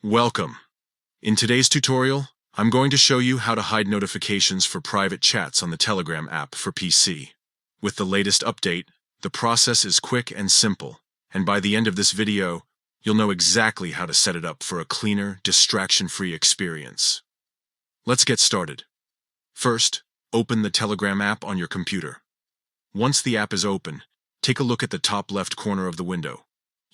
Welcome. In today's tutorial, I'm going to show you how to hide notifications for private chats on the Telegram app for PC. With the latest update, the process is quick and simple, and by the end of this video, you'll know exactly how to set it up for a cleaner, distraction-free experience. Let's get started. First, open the Telegram app on your computer. Once the app is open, take a look at the top left corner of the window.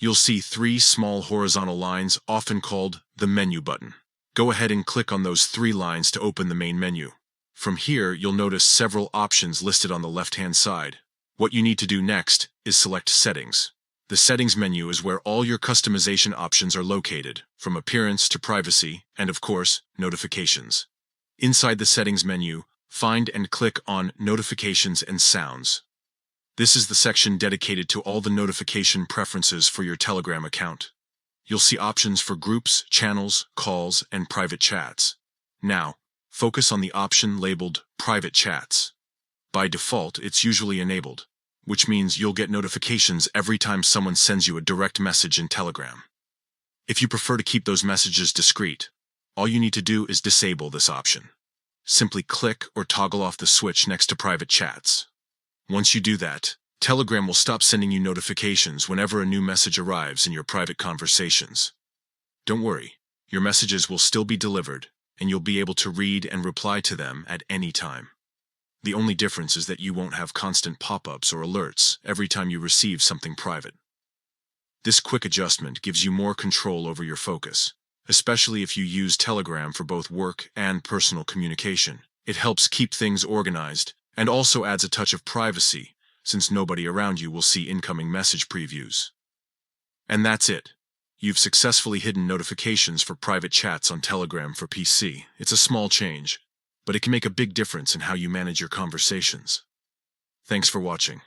You'll see three small horizontal lines, often called the menu button. Go ahead and click on those three lines to open the main menu. From here, you'll notice several options listed on the left-hand side. What you need to do next is select Settings. The Settings menu is where all your customization options are located, from appearance to privacy, and of course, notifications. Inside the Settings menu, find and click on Notifications and Sounds. This is the section dedicated to all the notification preferences for your Telegram account. You'll see options for groups, channels, calls, and private chats. Now, focus on the option labeled Private Chats. By default, it's usually enabled, which means you'll get notifications every time someone sends you a direct message in Telegram. If you prefer to keep those messages discreet, all you need to do is disable this option. Simply click or toggle off the switch next to Private Chats. Once you do that, Telegram will stop sending you notifications whenever a new message arrives in your private conversations. Don't worry, your messages will still be delivered, and you'll be able to read and reply to them at any time. The only difference is that you won't have constant pop-ups or alerts every time you receive something private. This quick adjustment gives you more control over your focus, especially if you use Telegram for both work and personal communication. It helps keep things organized and also adds a touch of privacy, since nobody around you will see incoming message previews. And that's it. You've successfully hidden notifications for private chats on Telegram for PC. It's a small change, but it can make a big difference in how you manage your conversations. Thanks for watching.